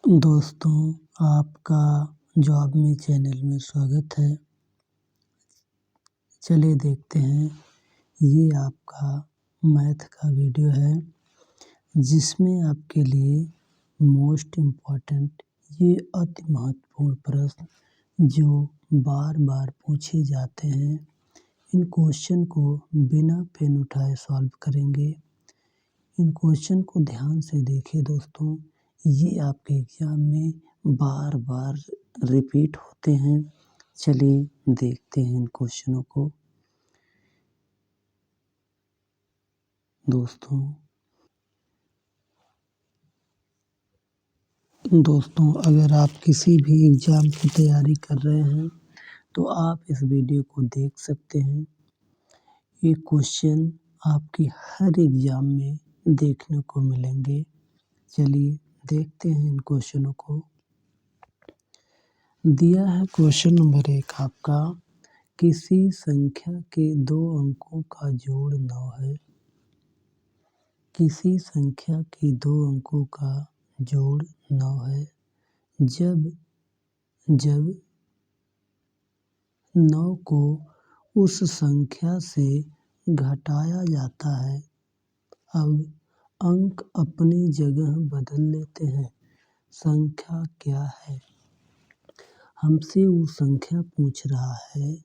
दोस्तों, आपका जॉब में चैनल में स्वागत है। चलिए देखते हैं, ये आपका मैथ का वीडियो है जिसमें आपके लिए मोस्ट इम्पॉर्टेंट ये अति महत्वपूर्ण प्रश्न जो बार-बार पूछे जाते हैं, इन क्वेश्चन को बिना पेन उठाए सॉल्व करेंगे। इन क्वेश्चन को ध्यान से देखिए दोस्तों, ये आपके एग्ज़ाम में बार-बार रिपीट होते हैं। चलिए देखते हैं इन क्वेश्चनों को। दोस्तों अगर आप किसी भी एग्ज़ाम की तैयारी कर रहे हैं, तो आप इस वीडियो को देख सकते हैं। ये क्वेश्चन आपके हर एग्ज़ाम में देखने को मिलेंगे। चलिए देखते हैं इन क्वेश्चनों को। दिया है क्वेश्चन नंबर 1 आपका, किसी संख्या के 2 अंकों का जोड़ 9 है। किसी संख्या के 2 अंकों का जोड़ 9 है। जब 9 को उस संख्या से घटाया जाता है, अब अंक अपनी जगह बदल लेते हैं। संख्या क्या है? हमसे वो संख्या पूछ रहा है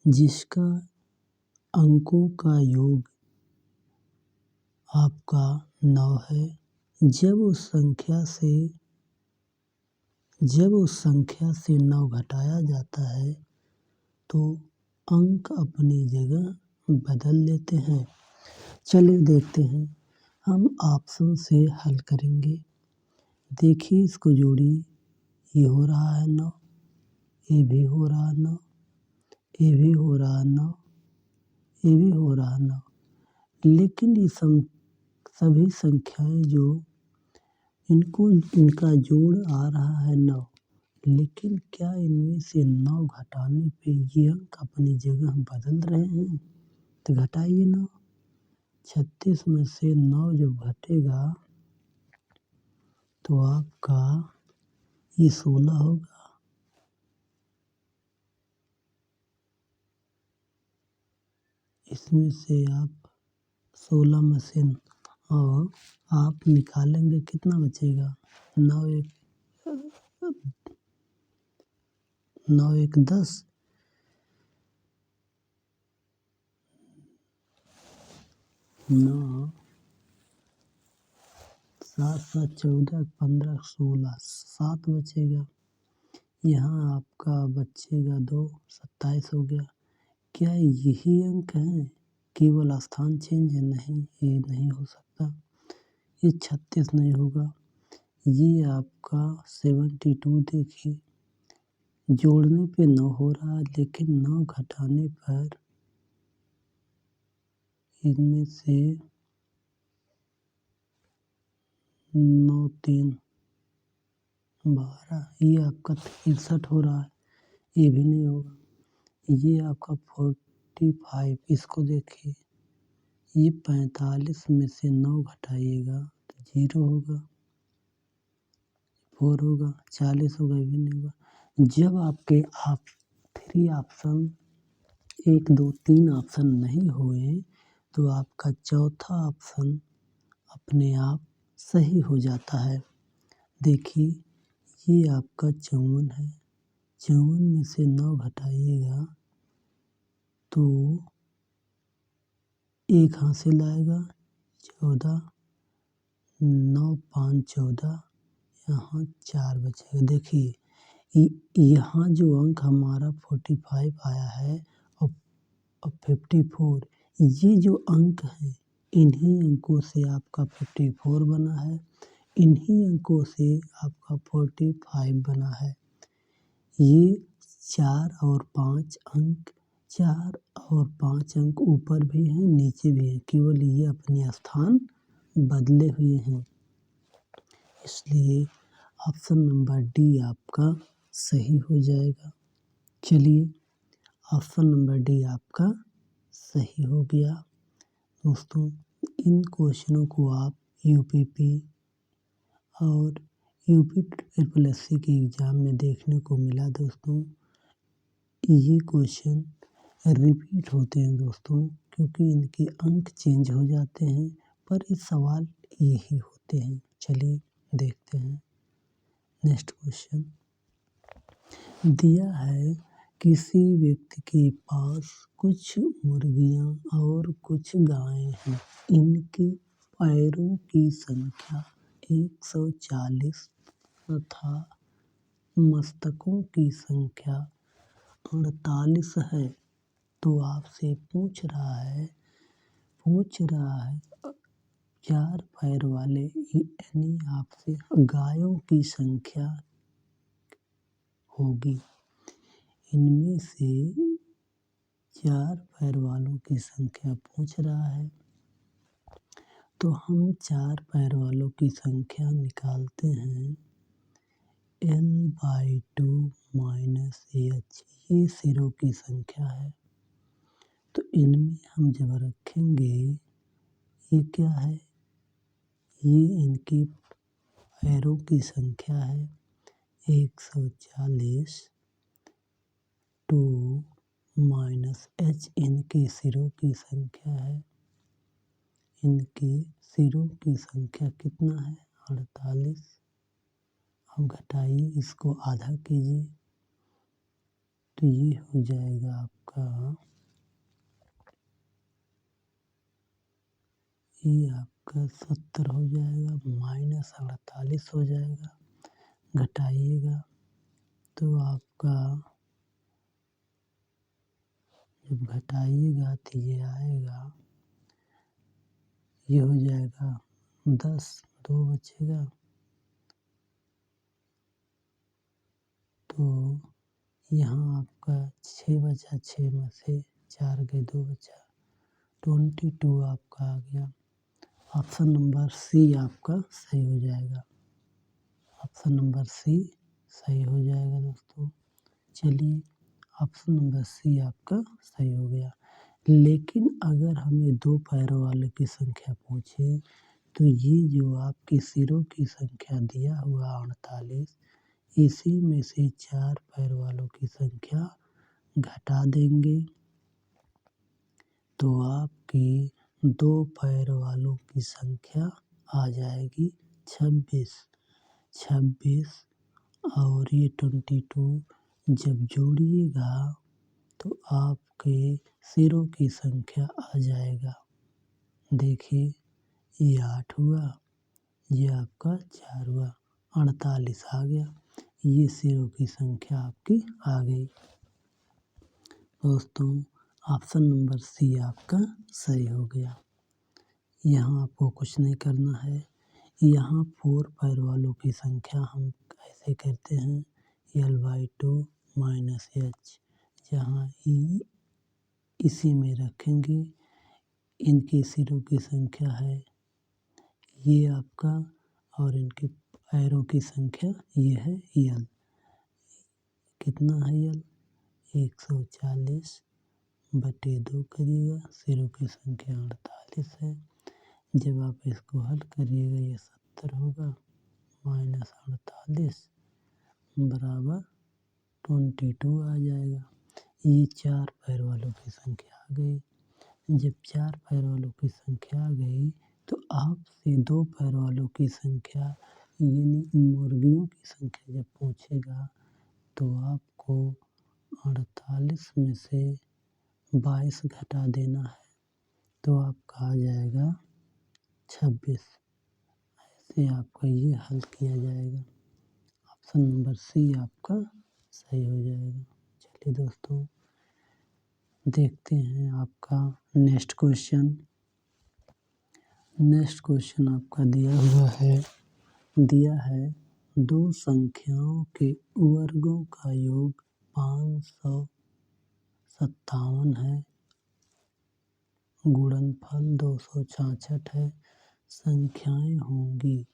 जिसका अंकों का योग आपका 9 है। जब उस संख्या से 9 घटाया जाता है, तो अंक अपनी जगह बदल लेते हैं। चलिए देखते हैं, हम ऑप्शन से हल करेंगे। देखिए इसको जोड़िए, ये हो रहा है 9, ये भी हो रहा है 9, ये भी हो रहा है 9, ये भी हो रहा है 9। लेकिन ये सभी संख्याएं जो इनका जोड़ आ रहा है 9, लेकिन क्या इनमें से 9 घटाने पे ये अंक अपनी जगह बदल रहे हैं? तो घटाइए 9। 36 में से 9 जब घटेगा तो आपका ये 16 होगा। इसमें से आप 16 में से और आप निकालेंगे, कितना बचेगा? 9 एक 10, 9 7 7 14 15 16 7 बचेगा। यहाँ आपका बचेगा 2, 27 हो गया। क्या यही अंक हैं? केवल स्थान चेंज है? नहीं, ये नहीं हो सकता। ये 36 नहीं होगा। ये आपका 72 देखिए, जोड़ने पे 9 हो रहा है, लेकिन 9 घटाने पर इनमें से 9 3 12, ये आपका 63 हो रहा है, ये भी नहीं होगा। ये आपका 45, इसको देखिए, ये 45 में से 9 घटाइएगा तो 0 होगा, 4 होगा, 40 होगा, ये भी नहीं होगा। जब आपके 3 ऑप्शन 1 2 3 ऑप्शन नहीं हुए, तो आपका चौथा ऑप्शन अपने आप सही हो जाता है। देखिए ये आपका 54 है। 54 में से 9 घटाइएगा तो 1 हासिल आएगा, 14, 9 5 14, यहाँ 4 बचेगा। देखिए यहाँ जो अंक हमारा 45 आया है और 54, ये जो अंक हैं, इन्हीं अंकों से आपका 54 बना है, इन्हीं अंकों से आपका 45 बना है। ये 4 और 5 अंक ऊपर भी हैं, नीचे भी हैं, केवल ये अपने स्थान बदले हुए हैं। इसलिए ऑप्शन नंबर डी आपका सही हो जाएगा। चलिए ऑप्शन नंबर डी आपका सही हो गया। दोस्तों इन क्वेश्चनों को आप यूपीपी और यूपी SSSC के एग्ज़ाम में देखने को मिला दोस्तों। ये क्वेश्चन रिपीट होते हैं दोस्तों, क्योंकि इनके अंक चेंज हो जाते हैं, पर ये सवाल यही होते हैं। चलिए देखते हैं नेक्स्ट क्वेश्चन। दिया है किसी व्यक्ति के पास कुछ मुर्गियाँ और कुछ गायें हैं। इनके पैरों की संख्या 140 तथा मस्तकों की संख्या 48 है। तो आपसे पूछ रहा है 4 पैर वाले यानी आपसे गायों की संख्या होगी। इनमें से 4 पैर वालों की संख्या पूछ रहा है, तो हम 4 पैर वालों की संख्या निकालते हैं। L/2 - H ये सिरों की संख्या है। तो इनमें हम जब रखेंगे, ये क्या है? ये इनके पैरों की संख्या है 140 2 -H इनके सिरों की संख्या है। इनके सिरों की संख्या कितना है? 48। अब घटाइए, इसको आधा कीजिए, तो ये हो जाएगा आपका 70 हो जाएगा, -48 हो जाएगा। घटाइएगा तो आपका जब घटाइएगा तो ये आएगा, ये हो जाएगा 10, 2 बचेगा, तो यहाँ आपका 6 बचा, 6 में से 4 गए, 2 बचा, 22 आपका आ गया। ऑप्शन नंबर सी आपका सही हो जाएगा। ऑप्शन नंबर सी सही हो जाएगा दोस्तों। चलिए, ऑप्शन नंबर सी आपका सही हो गया। लेकिन अगर हमें 2 पैरों वाले की संख्या पूछे, तो ये जो आपके सिरों की संख्या दिया हुआ 48, इसी में से 4 पैर वालों की संख्या घटा देंगे, तो आपकी 2 पैर वालों की संख्या आ जाएगी 26। 26 और ये 22 जब जोड़िएगा तो आपके सिरों की संख्या आ जाएगा। देखिए, ये 8 हुआ, ये आपका 4 हुआ, 48 आ गया। ये सिरों की संख्या आपकी आ गई। दोस्तों, ऑप्शन नंबर सी आपका सही हो गया। यहाँ आपको कुछ नहीं करना है। यहाँ 4 पैर वालों की संख्या हम ऐसे करते हैं L/2 - H, जहाँ ई इसी में रखेंगे। इनके सिरों की संख्या है ये आपका, और इनके पैरों की संख्या ये है L। कितना है L? 140/2 करिएगा, सिरों की संख्या 48 है। जब आप इसको हल करिएगा, ये 70 होगा, -48 बराबर 22 आ जाएगा। ये 4 पैर वालों की संख्या आ गई। जब 4 पैर वालों की संख्या आ गई, तो आपसे 2 पैर वालों की संख्या यानी मुर्गियों की संख्या जब पूछेगा, तो आपको 48 में से 22 घटा देना है, तो आपका आ जाएगा 26। ऐसे आपका ये हल किया जाएगा। ऑप्शन नंबर सी आपका सही हो जाएगा। चलिए दोस्तों, देखते हैं आपका नेक्स्ट क्वेश्चन। नेक्स्ट क्वेश्चन आपका दिया है 2 संख्याओं के वर्गों का योग 557 है, गुणनफल 266 है, संख्याएँ होंगी।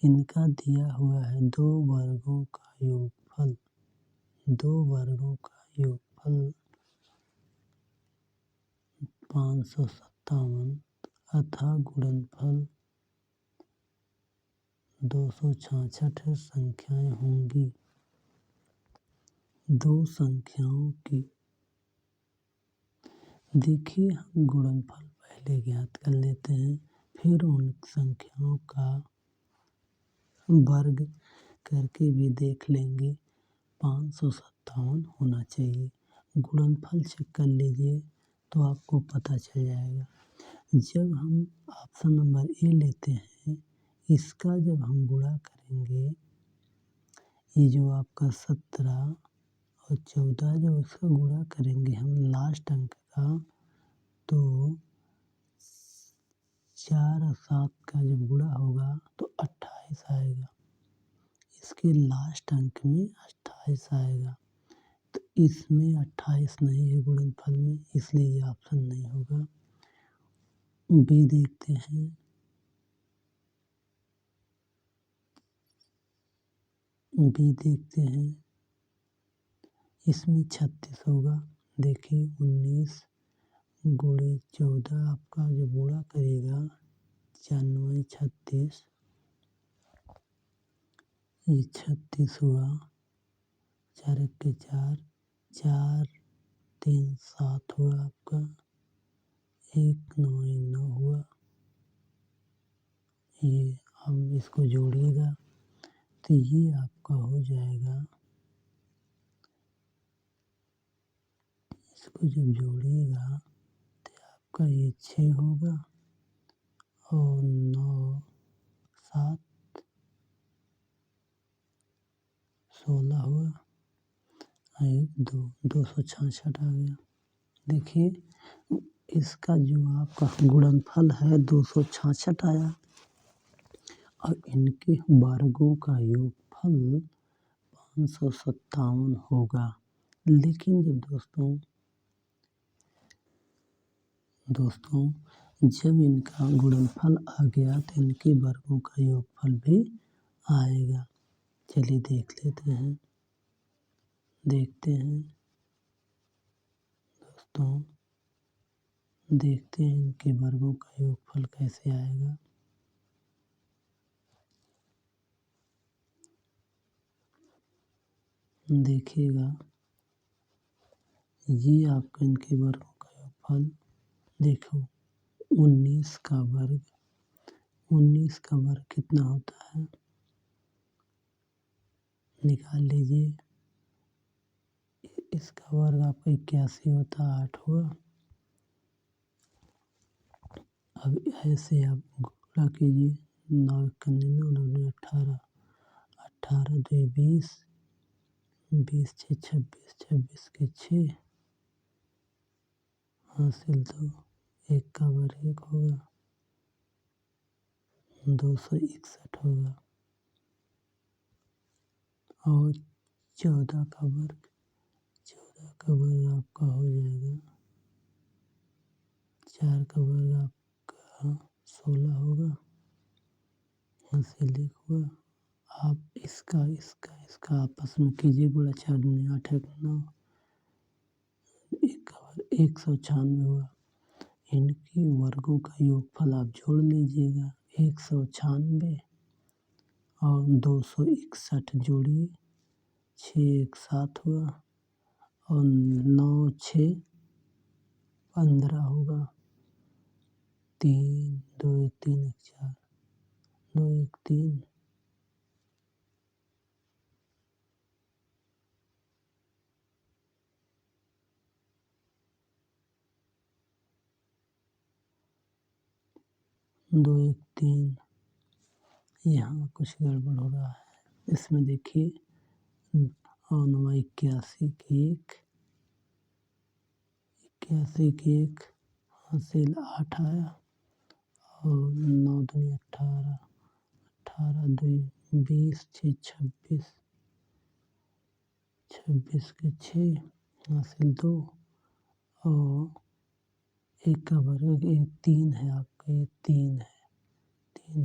इनका दिया हुआ है 2 वर्गों का योगफल। 2 वर्गों का योगफल 557 अतः गुणनफल 266 संख्याएं होंगी। दो संख्याओं की देखिए हम गुणनफल पहले ज्ञात कर लेते हैं, फिर उन संख्याओं का वर्ग करके भी देख लेंगे। 557 होना चाहिए। गुणनफल चेक कर लीजिए तो आपको पता चल जाएगा। जब हम ऑप्शन नंबर ए लेते हैं, इसका जब हम गुणा करेंगे, ये जो आपका 17 और 14 जब उसका गुणा करेंगे हम लास्ट अंक का, तो 4 और 7 का जब गुणा होगा तो 28 आएगा। इसके लास्ट अंक में 28 आएगा, तो इसमें 28 नहीं है गुणनफल में, इसलिए ये ऑप्शन नहीं होगा। बी देखते हैं। इसमें 36 होगा। देखिए 19 गुणे 14 आपका जो गुणा करेगा 4 36, ये 36 हुआ। 4 1 4, 4 3 7 हुआ आपका। 1 9 9 हुआ। ये हम इसको जोड़िएगा तो ये आपका हो जाएगा, इसको जब जोड़िएगा तो आपका ये 6 होगा और 9 7 16 हुआ। 1 2 266 आ गया। देखिए इसका जो आपका गुणनफल है 266 आया और इनके वर्गों का योगफल 557 होगा। लेकिन जब दोस्तों जब इनका गुणनफल आ गया तो इनके वर्गों का योगफल भी आएगा। चलिए देख लेते हैं। देखते हैं दोस्तों, देखते हैं इनके वर्गों का योगफल कैसे आएगा। देखिएगा ये आपका इनके वर्गों का योगफल देखो 19 का वर्ग। 19 का वर्ग कितना होता है निकाल लीजिए। इसका वर्ग आपका 81 होता है, 8 हुआ। अब ऐसे आप गुणा कीजिए। 9 99 9 18, 18 2 20, 20 6 26, 26 के 6 हासिल 2, 1 का वर्ग 1 होगा, 261 होगा। और 14 का वर्ग, 14 का वर्ग आपका हो जाएगा, 4 का वर्ग आपका 16 होगा, हासिल 1 हुआ। आप इसका आपस में कीजिए गुणा। 4 दूनी 8 1 9, 1 का वर्ग 196 हुआ। इनकी वर्गों का योगफल आप जोड़ लीजिएगा। 196 और 261 जोड़िए, 6 1 7 हुआ और 9 6 15 होगा। 3 2 1 3 1 4, 2 1 3, 2 1 3। यहाँ कुछ गड़बड़ हो रहा है। इसमें देखिए 9 81 की 1 हासिल 8 आया और 9 दूनी 18, 18 2 20, 6 26, 26 के 6 हासिल 2 और 1 का वर्ग 3 है आपका, ये 3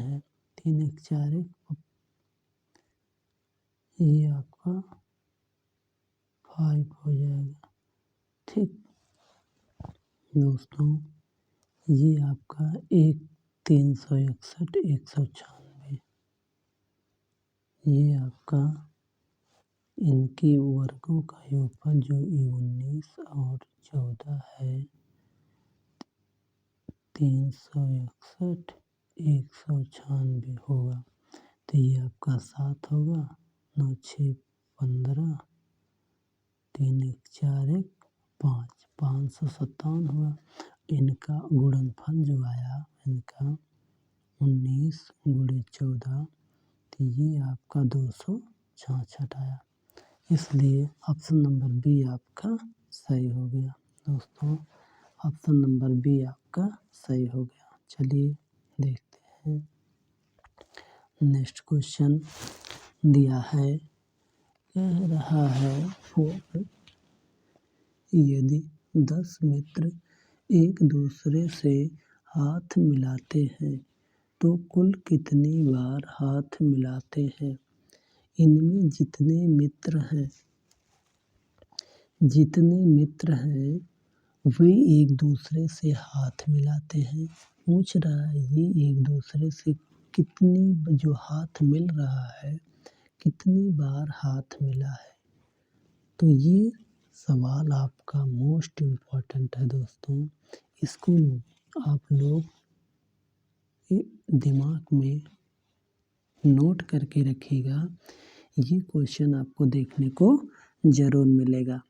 है। 3 1 4 1, ये आपका 5 हो जाएगा। ठीक दोस्तों, ये आपका 361 196 ये आपका इनके वर्गों का योगफल जो 19 और 14 है 361 196 होगा। तो ये आपका 7 होगा, 9 6 15, 3 1 4 1 5 557 होगा। इनका गुणनफल जो आया इनका 19 गुणे 14, तो ये आपका 266 आया। इसलिए ऑप्शन नंबर बी आपका सही हो गया। दोस्तों ऑप्शन नंबर बी आपका सही हो गया। चलिए देखते हैं नेक्स्ट क्वेश्चन दिया है, कह रहा है यदि 10 मित्र एक दूसरे से हाथ मिलाते हैं तो कुल कितनी बार हाथ मिलाते हैं? इनमें जितने मित्र हैं वे एक दूसरे से हाथ मिलाते हैं। पूछ रहा है ये एक दूसरे से कितनी जो हाथ मिल रहा है कितनी बार हाथ मिला है। तो ये सवाल आपका मोस्ट इम्पॉर्टेंट है दोस्तों। इसको आप लोग दिमाग में नोट करके रखिएगा। ये क्वेश्चन आपको देखने को ज़रूर मिलेगा।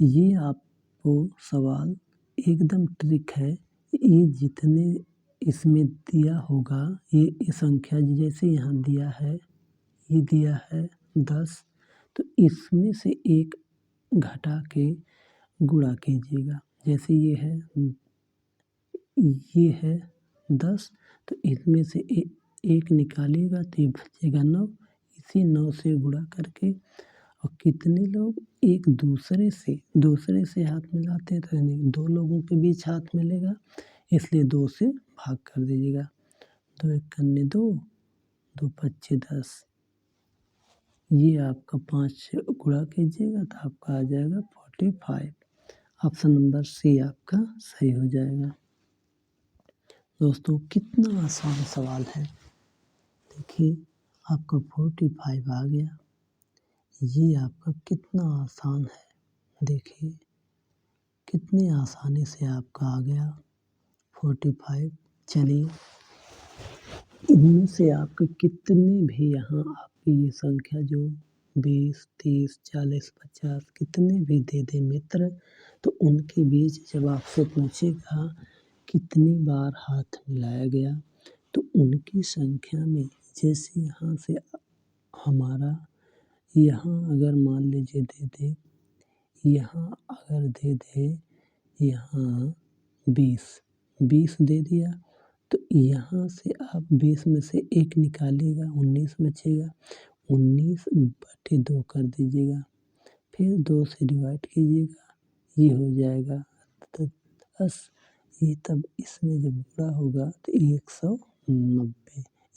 ये आपको सवाल एकदम ट्रिक है। ये जितने इसमें दिया होगा ये संख्या जैसे यहाँ दिया है, ये दिया है 10, तो इसमें से एक घटा के गुणा कीजिएगा। जैसे ये है 10, तो इसमें से एक निकालिएगा तो ये बचेगा 9। इसी 9 से गुणा करके और कितने लोग एक दूसरे से हाथ मिलाते हैं तो यानी 2 लोगों के बीच हाथ मिलेगा, इसलिए 2 से भाग कर दीजिएगा। 2 एकन्ने 2, 2 पच्चे 10। ये आपका 5 से गुणा कीजिएगा तो आपका आ जाएगा 45। ऑप्शन नंबर सी आपका सही हो जाएगा। दोस्तों कितना आसान सवाल है। देखिए आपका 45 आ गया। ये आपका कितना आसान है। देखिए कितनी आसानी से आपका आ गया 45। चलिए इनमें से आपके कितने भी यहाँ आपकी ये संख्या जो 20 30 40 50 कितने भी दे दे मित्र, तो उनके बीच जब आपसे पूछेगा कितनी बार हाथ मिलाया गया तो उनकी संख्या में जैसे यहाँ से हमारा यहाँ अगर मान लीजिए दे दे, यहाँ अगर दे दे यहाँ 20 दे दिया तो यहाँ से आप 20 में से एक निकालिएगा 19 बचेगा। 19/2 कर दीजिएगा, फिर 2 से डिवाइड कीजिएगा, ये हो जाएगा 10। ये तब इसमें जब गुणा होगा तो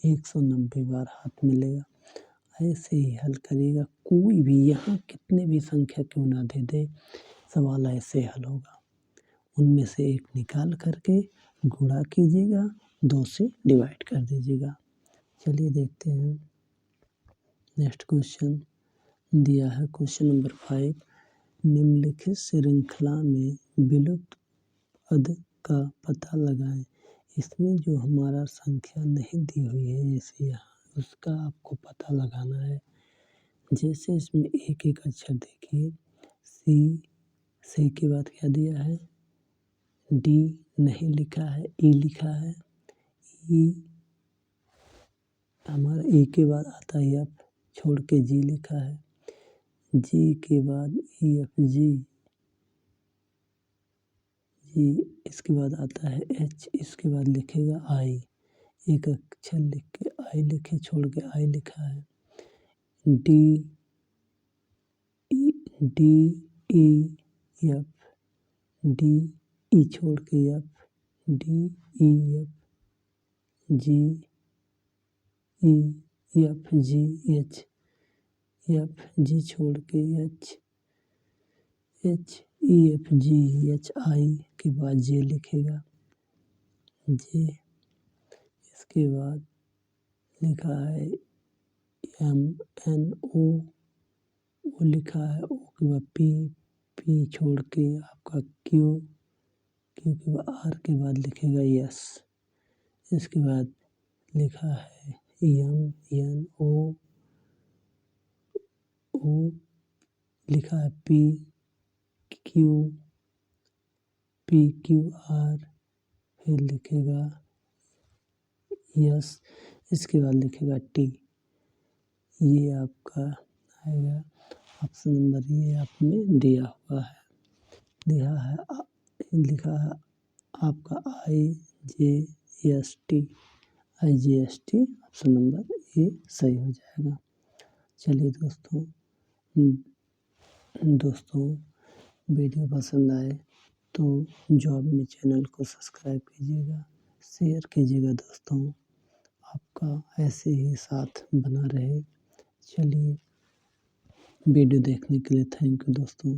190 बार हाथ मिलेगा। ऐसे ही हल करिएगा। कोई भी यहाँ कितने भी संख्या क्यों ना दे दे, सवाल ऐसे हल होगा। उनमें से एक निकाल करके गुणा कीजिएगा, 2 से डिवाइड कर दीजिएगा। चलिए देखते हैं नेक्स्ट क्वेश्चन दिया है क्वेश्चन नंबर 5। निम्नलिखित श्रृंखला में विलुप्त पद का पता लगाएं। इसमें जो हमारा संख्या नहीं दी हुई है जैसे यहाँ, उसका आपको पता लगाना है। जैसे इसमें एक एक अक्षर देखिए, सी के बाद क्या दिया है, डी नहीं लिखा है, ई लिखा है। ई हमारा ई के बाद आता है एफ, छोड़ के जी लिखा है। जी के बाद ई एफ जी, इसके बाद आता है एच, इसके बाद लिखेगा आई। एक अक्षर लिख के आई लिखे, छोड़ के आई लिखा है। D E F, D E छोड़ के F, D E F G, E F G H, F G छोड़ के H, H E F G H I के बाद जे लिखेगा, जे इसके बाद लिखा है MNO ओ लिखा है, ओ के बाद पी छोड़ के आपका क्यू के बाद आर के बाद लिखेगा यस। इसके बाद लिखा है MNO ओ लिखा है PQR, फिर लिखेगा यस। इसके बाद लिखेगा टी। ये आपका आएगा ऑप्शन नंबर, ये आप में दिया हुआ है, लिखा है आपका IJST ऑप्शन नंबर ए सही हो जाएगा। चलिए दोस्तों वीडियो पसंद आए तो जॉब में चैनल को सब्सक्राइब कीजिएगा, शेयर कीजिएगा दोस्तों, आपका ऐसे ही साथ बना रहे। चलिए वीडियो देखने के लिए थैंक यू दोस्तों।